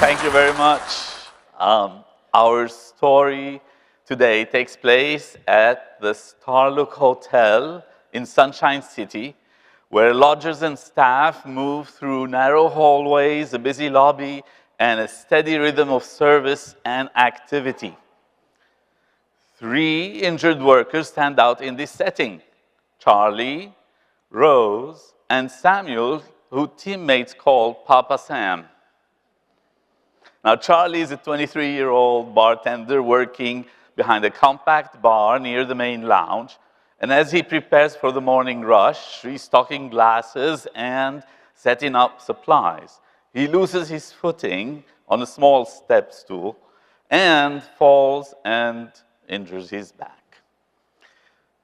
Thank you very much. Our story today takes place at the Starlook Hotel in Sunshine City, where lodgers and staff move through narrow hallways, a busy lobby, and a steady rhythm of service and activity. 3 injured workers stand out in this setting: Charlie, Rose, and Samuel, who teammates call Papa Sam. Now, Charlie is a 23-year-old bartender working behind a compact bar near the main lounge. And as he prepares for the morning rush, restocking glasses and setting up supplies, he loses his footing on a small step stool and falls and injures his back.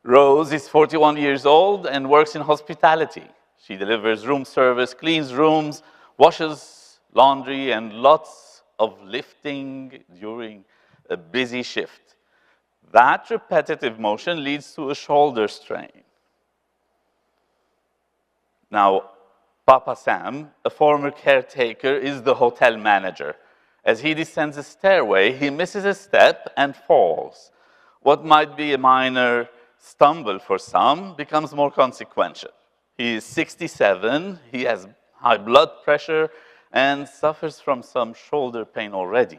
Rose is 41 years old and works in hospitality. She delivers room service, cleans rooms, washes laundry, and lots of lifting during a busy shift. That repetitive motion leads to a shoulder strain. Now, Papa Sam, a former caretaker, is the hotel manager. As he descends a stairway, he misses a step and falls. What might be a minor stumble for some becomes more consequential. He is 67, he has high blood pressure, and suffers from some shoulder pain already.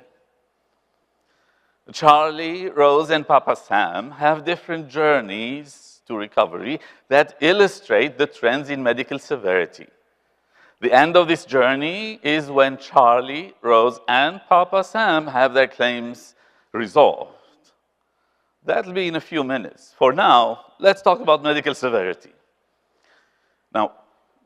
Charlie, Rose, and Papa Sam have different journeys to recovery that illustrate the trends in medical severity. The end of this journey is when Charlie, Rose, and Papa Sam have their claims resolved. That'll be in a few minutes. For now, let's talk about medical severity. Now,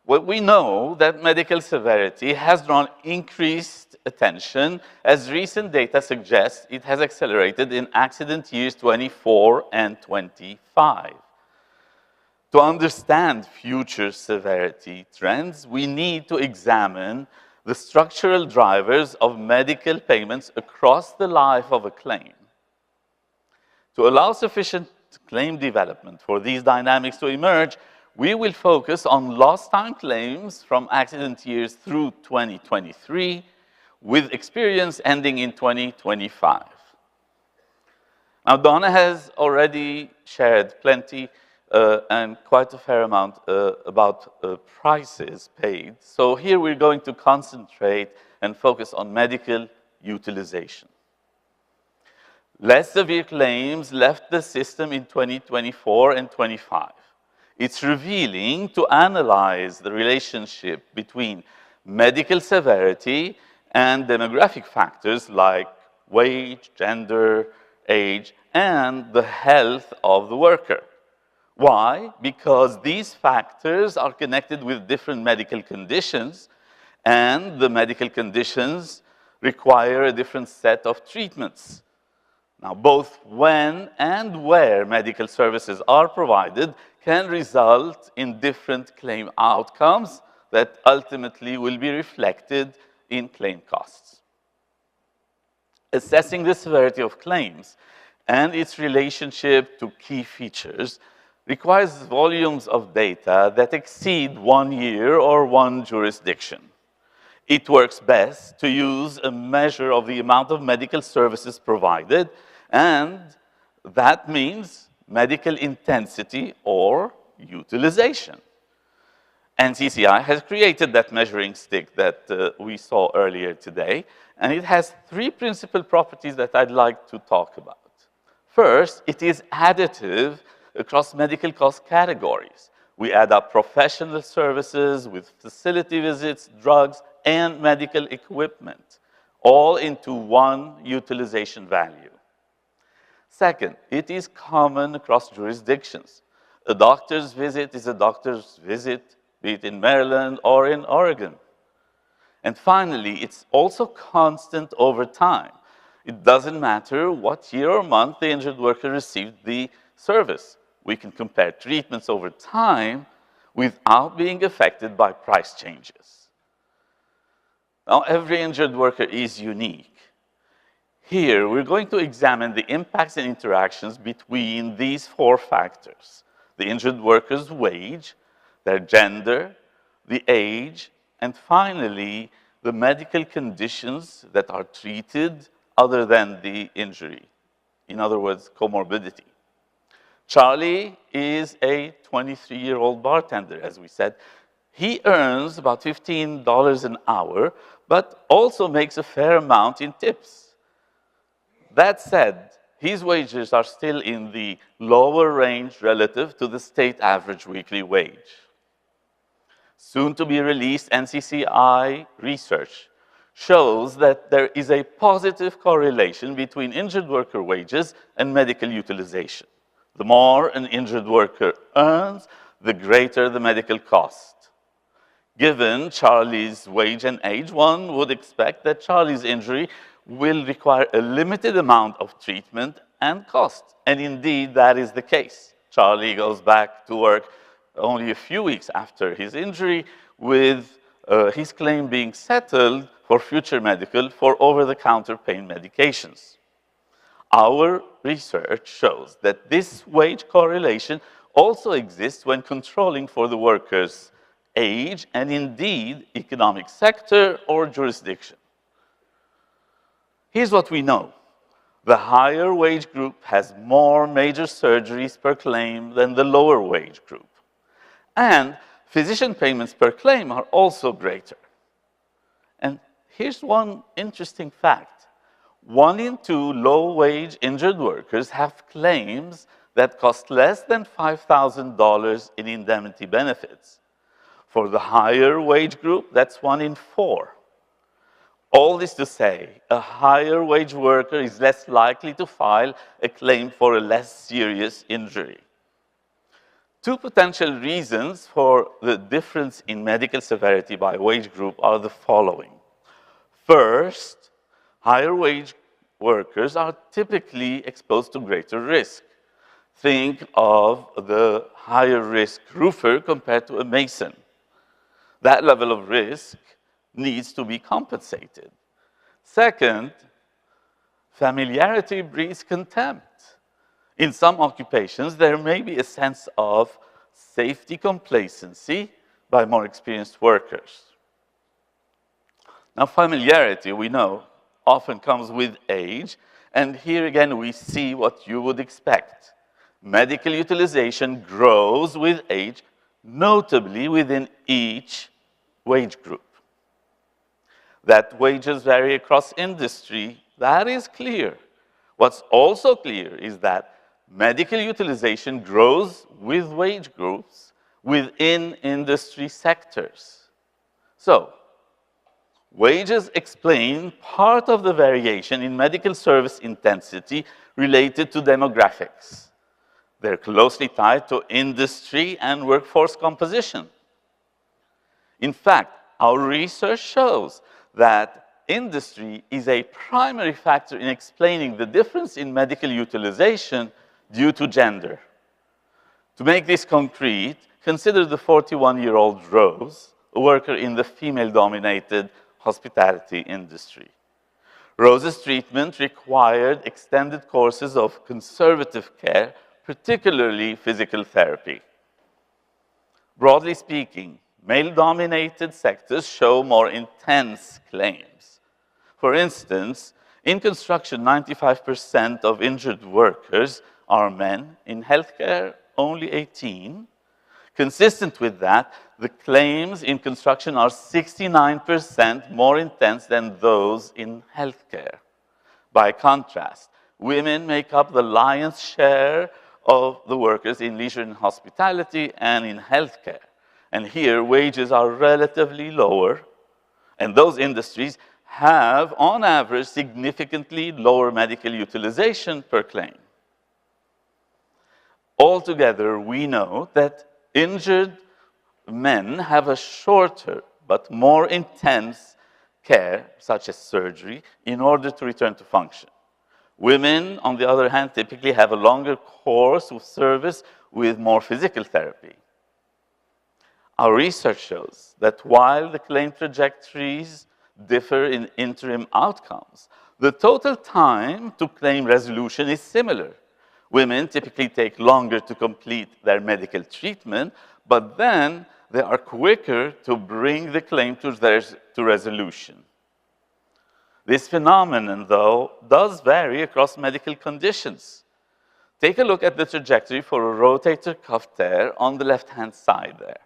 we know that medical severity has drawn increased attention, as recent data suggests it has accelerated in accident years 24 and 25. To understand future severity trends, we need to examine the structural drivers of medical payments across the life of a claim. To allow sufficient claim development for these dynamics to emerge, we will focus on lost time claims from accident years through 2023, with experience ending in 2025. Now, Donna has already shared plenty and quite a fair amount about prices paid. So here we're going to concentrate and focus on medical utilization. Less severe claims left the system in 2024 and 25. It's revealing to analyze the relationship between medical severity and demographic factors like wage, gender, age, and the health of the worker. Why? Because these factors are connected with different medical conditions, and the medical conditions require a different set of treatments. Now, both when and where medical services are provided can result in different claim outcomes that ultimately will be reflected in claim costs. Assessing the severity of claims and its relationship to key features requires volumes of data that exceed 1 year or one jurisdiction. It works best to use a measure of the amount of medical services provided, and that means medical intensity or utilization. NCCI has created that measuring stick that we saw earlier today, and it has 3 principal properties that I'd like to talk about. First, it is additive across medical cost categories. We add up professional services with facility visits, drugs, and medical equipment, all into one utilization value. Second, it is common across jurisdictions. A doctor's visit is a doctor's visit, be it in Maryland or in Oregon. And finally, it's also constant over time. It doesn't matter what year or month the injured worker received the service. We can compare treatments over time without being affected by price changes. Now, every injured worker is unique. Here, we're going to examine the impacts and interactions between these 4 factors: the injured worker's wage, their gender, the age, and finally, the medical conditions that are treated other than the injury. In other words, comorbidity. Charlie is a 23-year-old bartender, as we said. He earns about $15 an hour, but also makes a fair amount in tips. That said, his wages are still in the lower range relative to the state average weekly wage. Soon to be released NCCI research shows that there is a positive correlation between injured worker wages and medical utilization. The more an injured worker earns, the greater the medical cost. Given Charlie's wage and age, one would expect that Charlie's injury will require a limited amount of treatment and cost. And indeed, that is the case. Charlie goes back to work only a few weeks after his injury, with his claim being settled for future medical for over-the-counter pain medications. Our research shows that this wage correlation also exists when controlling for the worker's age and indeed economic sector or jurisdiction. Here's what we know. The higher wage group has more major surgeries per claim than the lower wage group. And physician payments per claim are also greater. And here's one interesting fact. 1 in 2 low-wage injured workers have claims that cost less than $5,000 in indemnity benefits. For the higher wage group, that's 1 in 4. All this to say, a higher wage worker is less likely to file a claim for a less serious injury. 2 potential reasons for the difference in medical severity by wage group are the following. First, higher wage workers are typically exposed to greater risk. Think of the higher risk roofer compared to a mason. That level of risk needs to be compensated. Second, familiarity breeds contempt. In some occupations, there may be a sense of safety complacency by more experienced workers. Now, familiarity, we know, often comes with age, and here again we see what you would expect. Medical utilization grows with age, notably within each wage group. That wages vary across industry, that is clear. What's also clear is that medical utilization grows with wage groups within industry sectors. So, wages explain part of the variation in medical service intensity related to demographics. They're closely tied to industry and workforce composition. In fact, our research shows that industry is a primary factor in explaining the difference in medical utilization due to gender. To make this concrete, consider the 41-year-old Rose, a worker in the female-dominated hospitality industry. Rose's treatment required extended courses of conservative care, particularly physical therapy. Broadly speaking, male-dominated sectors show more intense claims. For instance, in construction, 95% of injured workers are men. In healthcare, only 18%. Consistent with that, the claims in construction are 69% more intense than those in healthcare. By contrast, women make up the lion's share of the workers in leisure and hospitality and in healthcare. And here, wages are relatively lower, and those industries have, on average, significantly lower medical utilization per claim. Altogether, we know that injured men have a shorter but more intense care, such as surgery, in order to return to function. Women, on the other hand, typically have a longer course of service with more physical therapy. Our research shows that while the claim trajectories differ in interim outcomes, the total time to claim resolution is similar. Women typically take longer to complete their medical treatment, but then they are quicker to bring the claim to resolution. This phenomenon, though, does vary across medical conditions. Take a look at the trajectory for a rotator cuff tear on the left-hand side there.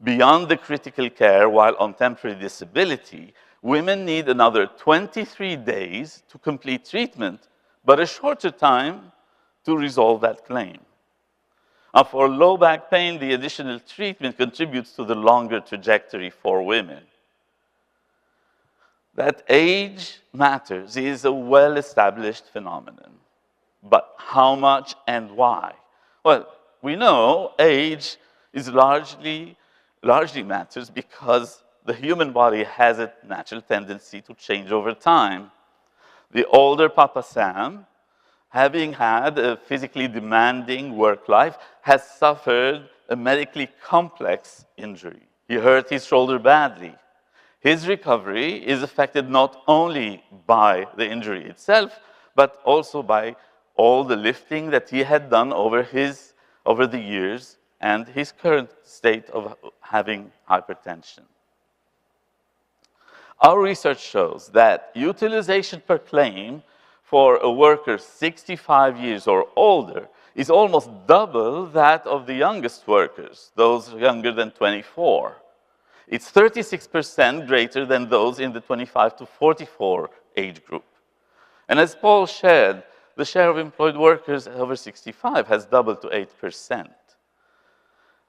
Beyond the critical care while on temporary disability, women need another 23 days to complete treatment, but a shorter time to resolve that claim. Now, for low back pain, the additional treatment contributes to the longer trajectory for women. That age matters is a well-established phenomenon. But how much and why? Well, we know age is largely matters because the human body has a natural tendency to change over time. The older Papa Sam, having had a physically demanding work life, has suffered a medically complex injury. He hurt his shoulder badly. His recovery is affected not only by the injury itself, but also by all the lifting that he had done over the years and his current state of having hypertension. Our research shows that utilization per claim for a worker 65 years or older is almost double that of the youngest workers, those younger than 24. It's 36% greater than those in the 25 to 44 age group. And as Paul shared, the share of employed workers over 65 has doubled to 8%.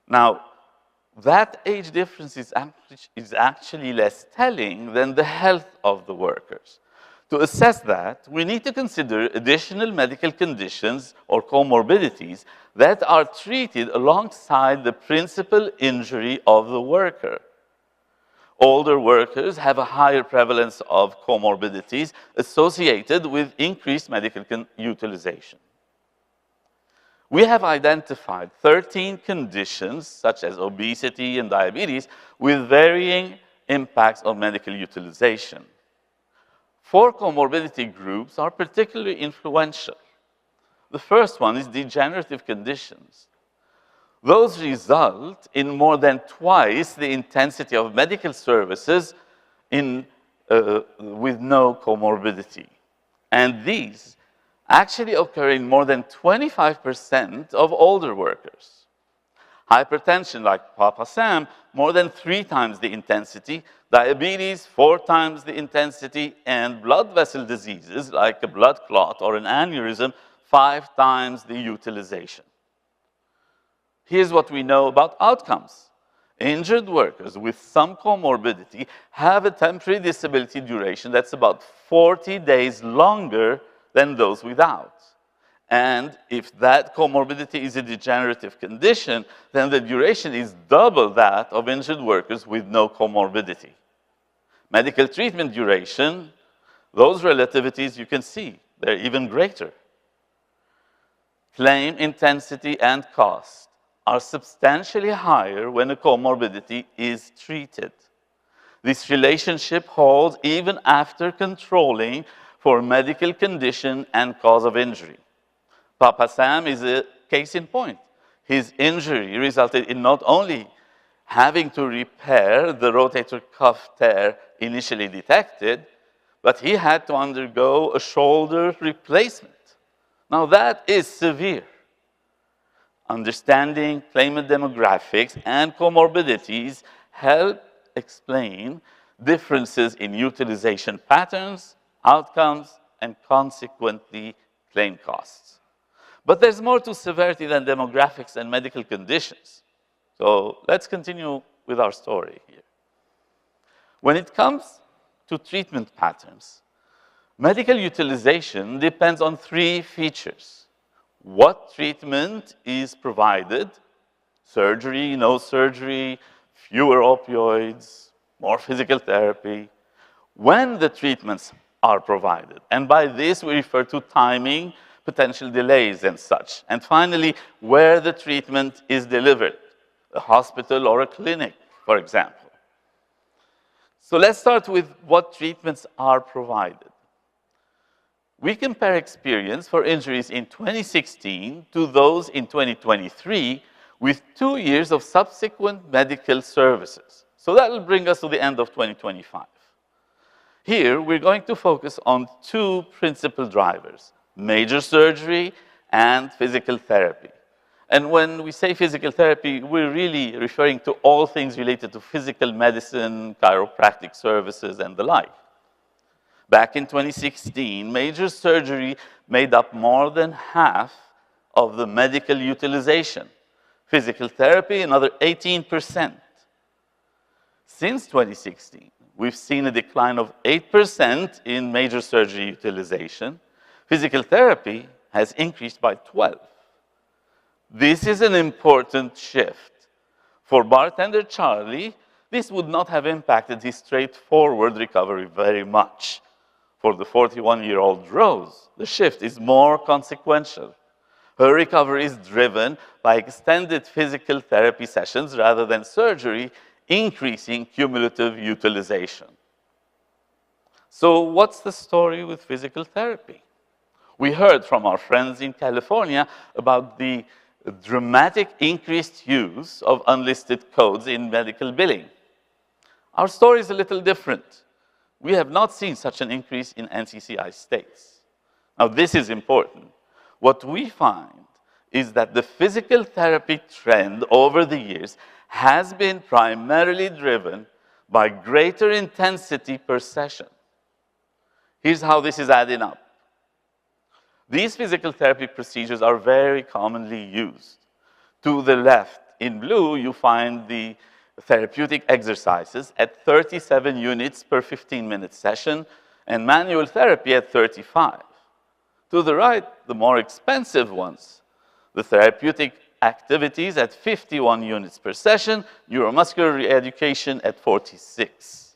Now, that age difference is actually less telling than the health of the workers. To assess that, we need to consider additional medical conditions or comorbidities that are treated alongside the principal injury of the worker. Older workers have a higher prevalence of comorbidities associated with increased medical utilization. We have identified 13 conditions, such as obesity and diabetes, with varying impacts on medical utilization. 4 comorbidity groups are particularly influential. The first one is degenerative conditions. Those result in more than twice the intensity of medical services with no comorbidity. And these actually occur in more than 25% of older workers. Hypertension, like Papa Sam, more than 3 times the intensity, diabetes, 4 times the intensity, and blood vessel diseases, like a blood clot or an aneurysm, 5 times the utilization. Here's what we know about outcomes. Injured workers with some comorbidity have a temporary disability duration that's about 40 days longer than those without. And if that comorbidity is a degenerative condition, then the duration is double that of injured workers with no comorbidity. Medical treatment duration, those relativities you can see, they're even greater. Claim intensity and cost are substantially higher when a comorbidity is treated. This relationship holds even after controlling for medical condition and cause of injury. Papa Sam is a case in point. His injury resulted in not only having to repair the rotator cuff tear initially detected, but he had to undergo a shoulder replacement. Now that is severe. Understanding claimant demographics and comorbidities help explain differences in utilization patterns, outcomes, and consequently claim costs. But there's more to severity than demographics and medical conditions. So let's continue with our story here. When it comes to treatment patterns, medical utilization depends on 3 features. What treatment is provided, surgery, no surgery, fewer opioids, more physical therapy, when the treatments are provided. And by this we refer to timing, potential delays and such. And finally, where the treatment is delivered, a hospital or a clinic, for example. So let's start with what treatments are provided. We compare experience for injuries in 2016 to those in 2023 with 2 years of subsequent medical services. So that will bring us to the end of 2025. Here, we're going to focus on two principal drivers: major surgery and physical therapy. And when we say physical therapy, we're really referring to all things related to physical medicine, chiropractic services, and the like. Back in 2016, major surgery made up more than half of the medical utilization. Physical therapy, another 18%. Since 2016, we've seen a decline of 8% in major surgery utilization. Physical therapy has increased by 12%. This is an important shift. For bartender Charlie, this would not have impacted his straightforward recovery very much. For the 41-year-old Rose, the shift is more consequential. Her recovery is driven by extended physical therapy sessions rather than surgery, increasing cumulative utilization. So what's the story with physical therapy? We heard from our friends in California about the dramatic increased use of unlisted codes in medical billing. Our story is a little different. We have not seen such an increase in NCCI states. Now, this is important. What we find is that the physical therapy trend over the years has been primarily driven by greater intensity per session. Here's how this is adding up. These physical therapy procedures are very commonly used. To the left, in blue, you find the therapeutic exercises at 37 units per 15-minute session and manual therapy at 35. To the right, the more expensive ones, the therapeutic activities at 51 units per session, neuromuscular re-education at 46.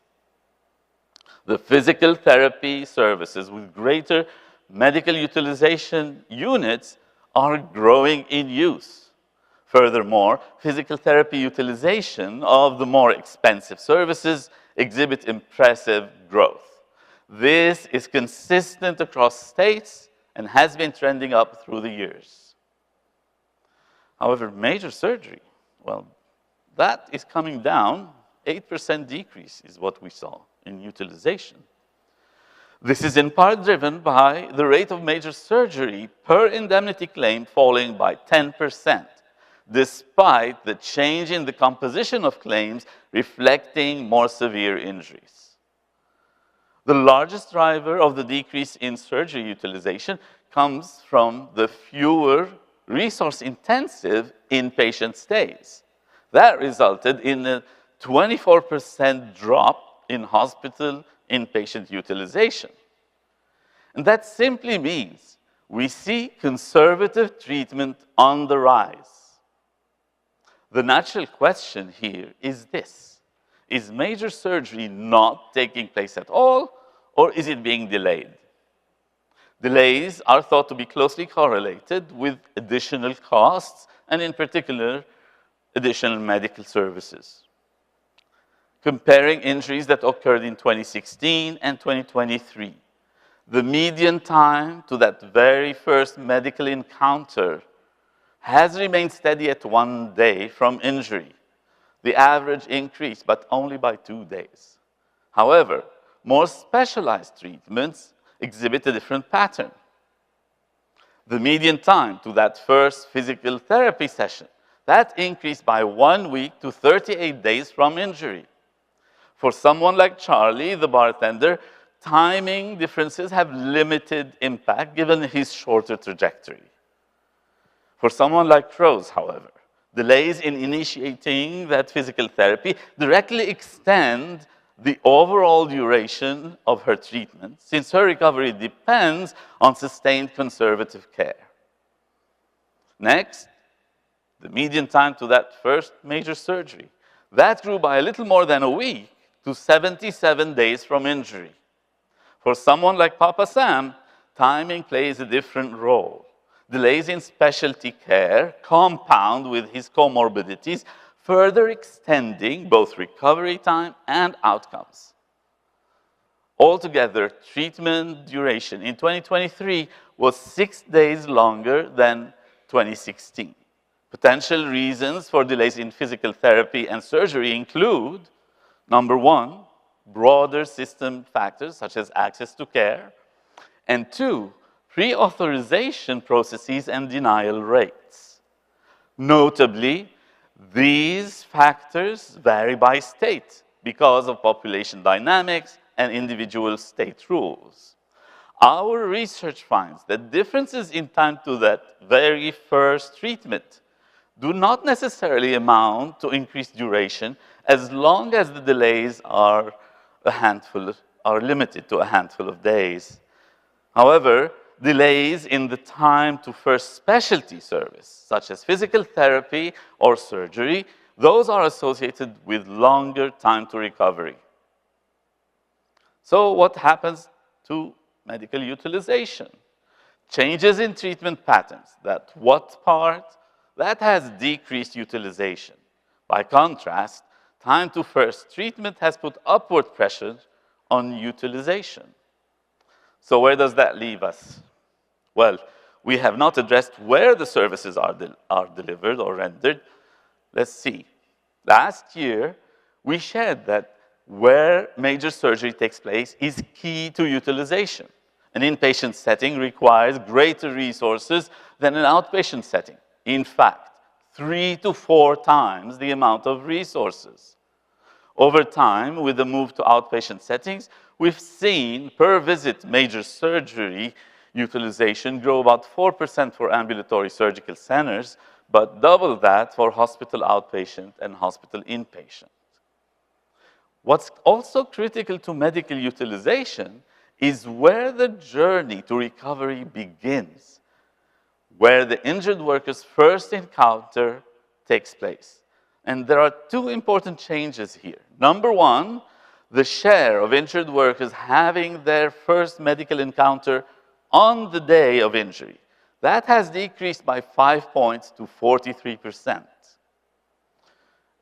The physical therapy services with greater medical utilization units are growing in use. Furthermore, physical therapy utilization of the more expensive services exhibit impressive growth. This is consistent across states and has been trending up through the years. However, major surgery, well, that is coming down. 8% decrease is what we saw in utilization. This is in part driven by the rate of major surgery per indemnity claim falling by 10%, despite the change in the composition of claims reflecting more severe injuries. The largest driver of the decrease in surgery utilization comes from the fewer resource-intensive inpatient stays. That resulted in a 24% drop in hospital inpatient utilization. And that simply means we see conservative treatment on the rise. The natural question here is this: is major surgery not taking place at all, or is it being delayed? Delays are thought to be closely correlated with additional costs, and in particular, additional medical services. Comparing injuries that occurred in 2016 and 2023, the median time to that very first medical encounter has remained steady at 1 day from injury. The average increased, but only by 2 days. However, more specialized treatments exhibit a different pattern. The median time to that first physical therapy session, that increased by 1 week to 38 days from injury. For someone like Charlie, the bartender, timing differences have limited impact given his shorter trajectory. For someone like Rose, however, delays in initiating that physical therapy directly extend the overall duration of her treatment, since her recovery depends on sustained conservative care. Next, the median time to that first major surgery. That grew by a little more than a week to 77 days from injury. For someone like Papa Sam, timing plays a different role. Delays in specialty care compound with his comorbidities, further extending both recovery time and outcomes. Altogether, treatment duration in 2023 was 6 days longer than 2016. Potential reasons for delays in physical therapy and surgery include, number one, broader system factors such as access to care, and two, pre-authorization processes and denial rates. Notably, these factors vary by state because of population dynamics and individual state rules. Our research finds that differences in time to that very first treatment do not necessarily amount to increased duration as long as the delays are limited to a handful of days. However, delays in the time to first specialty service, such as physical therapy or surgery, those are associated with longer time to recovery. So what happens to medical utilization? Changes in treatment patterns. What part? That has decreased utilization. By contrast, time to first treatment has put upward pressure on utilization. So where does that leave us? Well, we have not addressed where the services are delivered or rendered. Let's see. Last year, we shared that where major surgery takes place is key to utilization. An inpatient setting requires greater resources than an outpatient setting. In fact, 3 to 4 times the amount of resources. Over time, with the move to outpatient settings, we've seen per visit major surgery utilization grow about 4% for ambulatory surgical centers, but double that for hospital outpatient and hospital inpatient. What's also critical to medical utilization is where the journey to recovery begins, where the injured worker's first encounter takes place. And there are 2 important changes here. Number one, the share of injured workers having their first medical encounter on the day of injury. That has decreased by 5 points to 43%.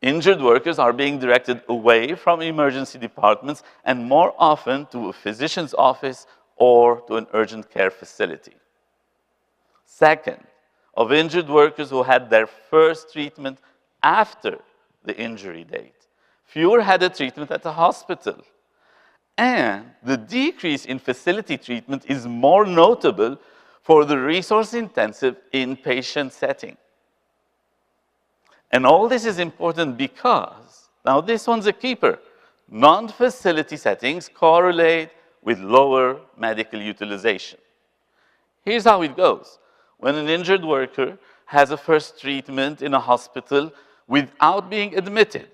Injured workers are being directed away from emergency departments and more often to a physician's office or to an urgent care facility. Second, of injured workers who had their first treatment after the injury date, fewer had a treatment at the hospital. And the decrease in facility treatment is more notable for the resource-intensive inpatient setting. And all this is important because, now this one's a keeper, non-facility settings correlate with lower medical utilization. Here's how it goes. When an injured worker has a first treatment in a hospital without being admitted,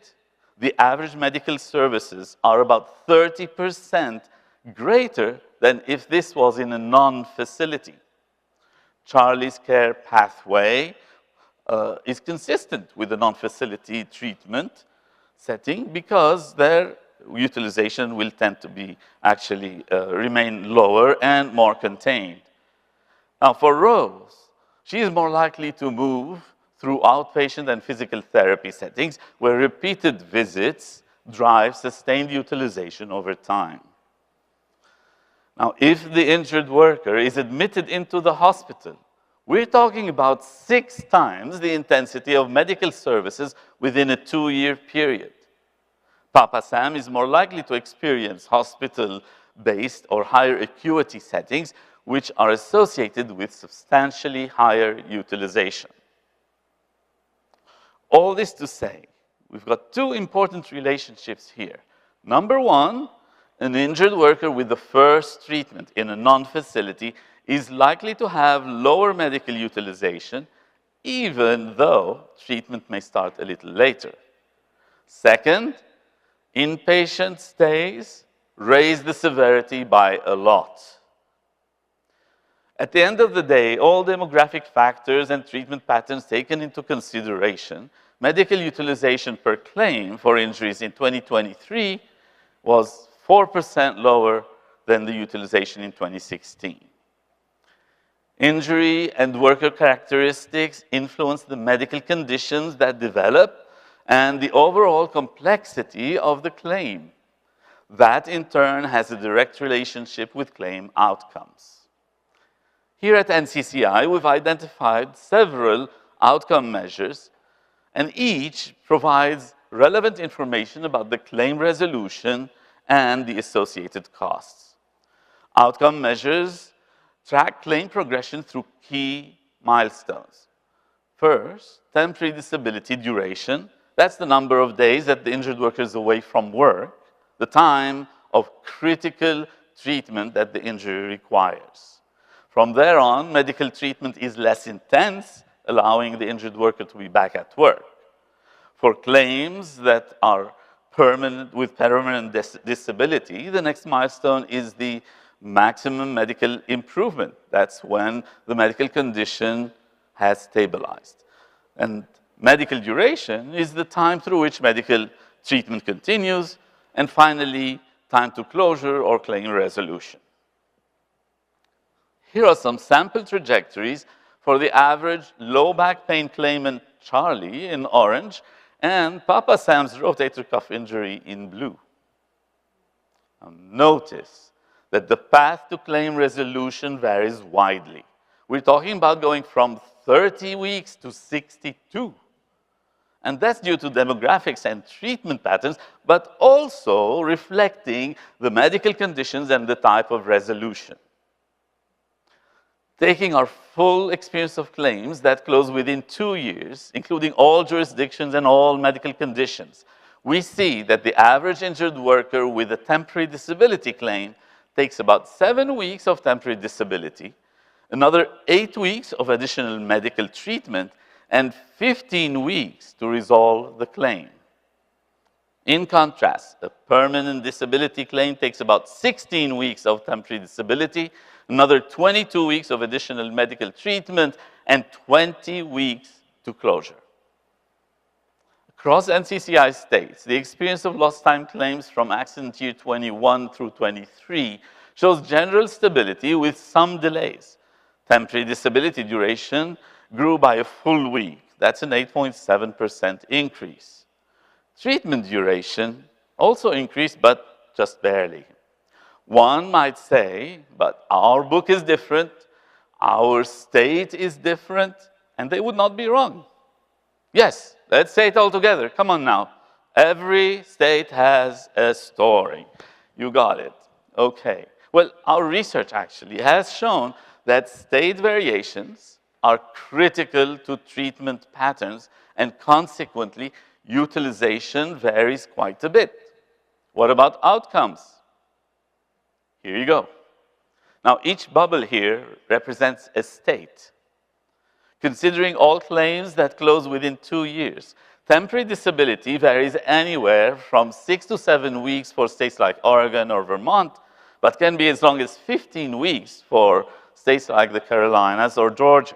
the average medical services are about 30% greater than if this was in a non-facility. Charlie's Care pathway is consistent with the non-facility treatment setting because their utilization will tend to be actually remain lower and more contained. Now for Rose, she is more likely to move through outpatient and physical therapy settings where repeated visits drive sustained utilization over time. Now, if the injured worker is admitted into the hospital, we're talking about 6 times the intensity of medical services within a 2-year period. Papa Sam is more likely to experience hospital-based or higher acuity settings which are associated with substantially higher utilization. All this to say, we've got 2 important relationships here. Number one, an injured worker with the first treatment in a non-facility is likely to have lower medical utilization, even though treatment may start a little later. Second, inpatient stays raise the severity by a lot. At the end of the day, all demographic factors and treatment patterns taken into consideration, medical utilization per claim for injuries in 2023 was 4% lower than the utilization in 2016. Injury and worker characteristics influence the medical conditions that develop and the overall complexity of the claim. That, in turn, has a direct relationship with claim outcomes. Here at NCCI, we've identified several outcome measures, and each provides relevant information about the claim resolution and the associated costs. Outcome measures track claim progression through key milestones. First, temporary disability duration. That's the number of days that the injured worker is away from work, the time of critical treatment that the injury requires. From there on, medical treatment is less intense, allowing the injured worker to be back at work. For claims that are with permanent disability, the next milestone is the maximum medical improvement. That's when the medical condition has stabilized. And medical duration is the time through which medical treatment continues, and finally, time to closure or claim resolution. Here are some sample trajectories for the average low back pain claimant Charlie in orange and Papa Sam's rotator cuff injury in blue. Now, notice that the path to claim resolution varies widely. We're talking about going from 30 weeks to 62. And that's due to demographics and treatment patterns, but also reflecting the medical conditions and the type of resolution. Taking our full experience of claims that close within 2 years, including all jurisdictions and all medical conditions, we see that the average injured worker with a temporary disability claim takes about 7 weeks of temporary disability, another 8 weeks of additional medical treatment, and 15 weeks to resolve the claim. In contrast, a permanent disability claim takes about 16 weeks of temporary disability, another 22 weeks of additional medical treatment, and 20 weeks to closure. Across NCCI states, the experience of lost time claims from accident year 21 through 23 shows general stability with some delays. Temporary disability duration grew by a full week. That's an 8.7% increase. Treatment duration also increased, but just barely. One might say, but our book is different, our state is different, and they would not be wrong. Yes, let's say it all together. Come on now. Every state has a story. You got it. Okay. Well, our research actually has shown that state variations are critical to treatment patterns, and consequently, utilization varies quite a bit. What about outcomes? Here you go. Now, each bubble here represents a state. Considering all claims that close within 2 years, temporary disability varies anywhere from 6 to 7 weeks for states like Oregon or Vermont, but can be as long as 15 weeks for states like the Carolinas or Georgia.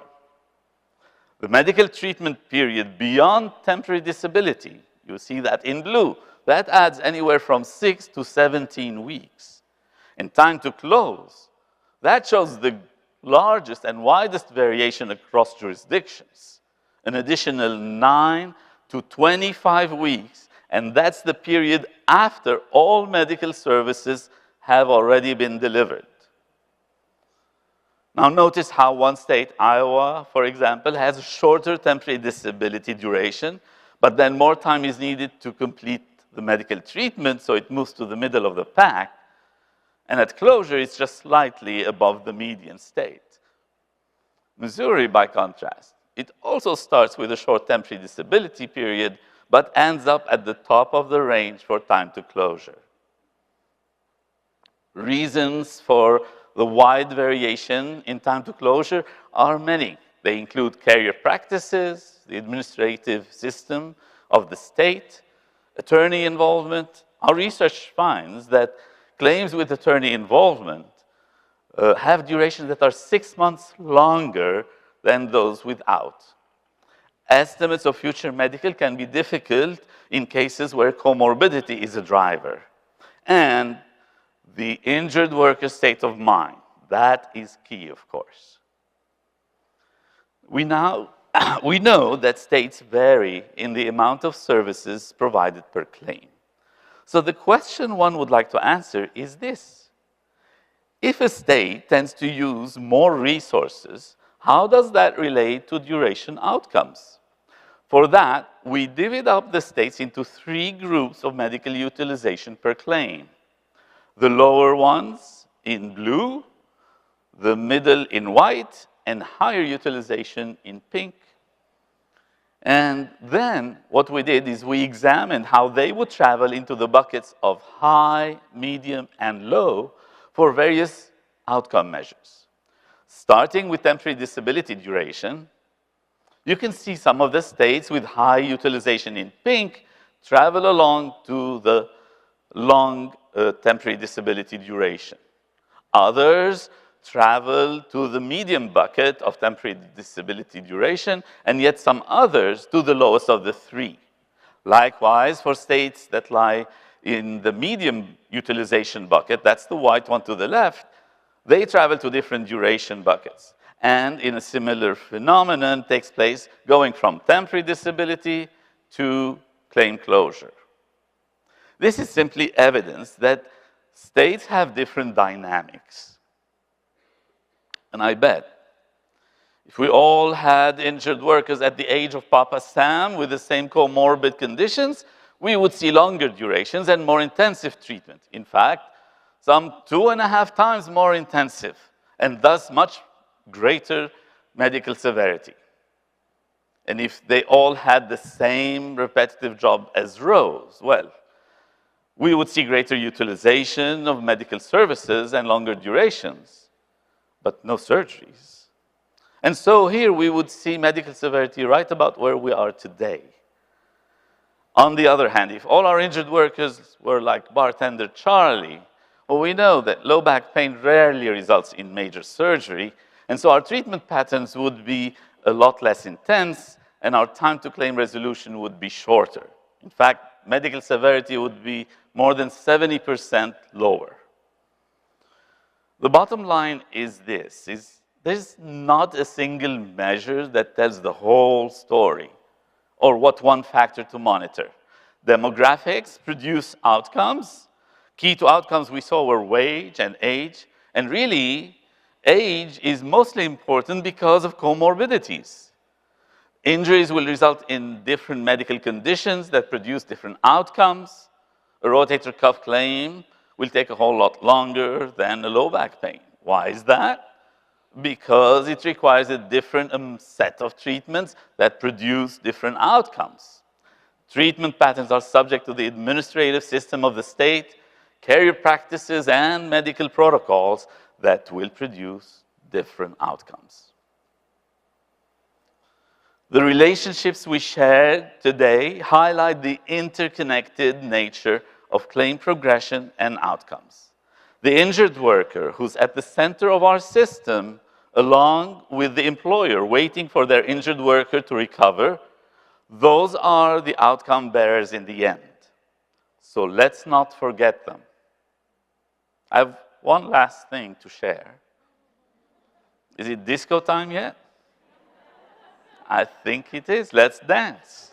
The medical treatment period beyond temporary disability, you see that in blue, that adds anywhere from 6 to 17 weeks. And time to close, that shows the largest and widest variation across jurisdictions, an additional 9 to 25 weeks, and that's the period after all medical services have already been delivered. Now notice how one state, Iowa, for example, has a shorter temporary disability duration, but then more time is needed to complete the medical treatment, so it moves to the middle of the pack. And at closure, it's just slightly above the median state. Missouri, by contrast, it also starts with a short temporary disability period, but ends up at the top of the range for time to closure. Reasons for the wide variation in time to closure are many. They include carrier practices, the administrative system of the state, attorney involvement. Our research finds that claims with attorney involvement have durations that are 6 months longer than those without. Estimates of future medical can be difficult in cases where comorbidity is a driver. And the injured worker's state of mind, that is key, of course. We know that states vary in the amount of services provided per claim. So the question one would like to answer is this: if a state tends to use more resources, How does that relate to duration outcomes? For that, we divvied up the states into 3 groups of medical utilization per claim. The lower ones in blue, the middle in white, and higher utilization in pink. And then what we did is we examined how they would travel into the buckets of high, medium, and low for various outcome measures. Starting with temporary disability duration, you can see some of the states with high utilization in pink travel along to the long temporary disability duration. Others travel to the medium bucket of temporary disability duration, and yet some others to the lowest of the 3. Likewise, for states that lie in the medium utilization bucket, that's the white one to the left, they travel to different duration buckets. And in a similar phenomenon takes place going from temporary disability to claim closure. This is simply evidence that states have different dynamics. And I bet if we all had injured workers at the age of Papa Sam with the same comorbid conditions, we would see longer durations and more intensive treatment. In fact, some 2.5 times more intensive, and thus much greater medical severity. And if they all had the same repetitive job as Rose, well, we would see greater utilization of medical services and longer durations, but no surgeries. And so here we would see medical severity right about where we are today. On the other hand, if all our injured workers were like bartender Charlie, well, we know that low back pain rarely results in major surgery, and so our treatment patterns would be a lot less intense, and our time to claim resolution would be shorter. In fact, medical severity would be more than 70% lower. The bottom line is this, there's not a single measure that tells the whole story or what one factor to monitor. Demographics produce outcomes. Key to outcomes we saw were wage and age, and really, age is mostly important because of comorbidities. Injuries will result in different medical conditions that produce different outcomes. A rotator cuff claim will take a whole lot longer than a low back pain. Why is that? Because it requires a different set of treatments that produce different outcomes. Treatment patterns are subject to the administrative system of the state, carrier practices, and medical protocols that will produce different outcomes. The relationships we shared today highlight the interconnected nature of claim progression and outcomes. The injured worker who's at the center of our system, along with the employer waiting for their injured worker to recover, those are the outcome bearers in the end. So let's not forget them. I have one last thing to share. Is it disco time yet? I think it is. Let's dance.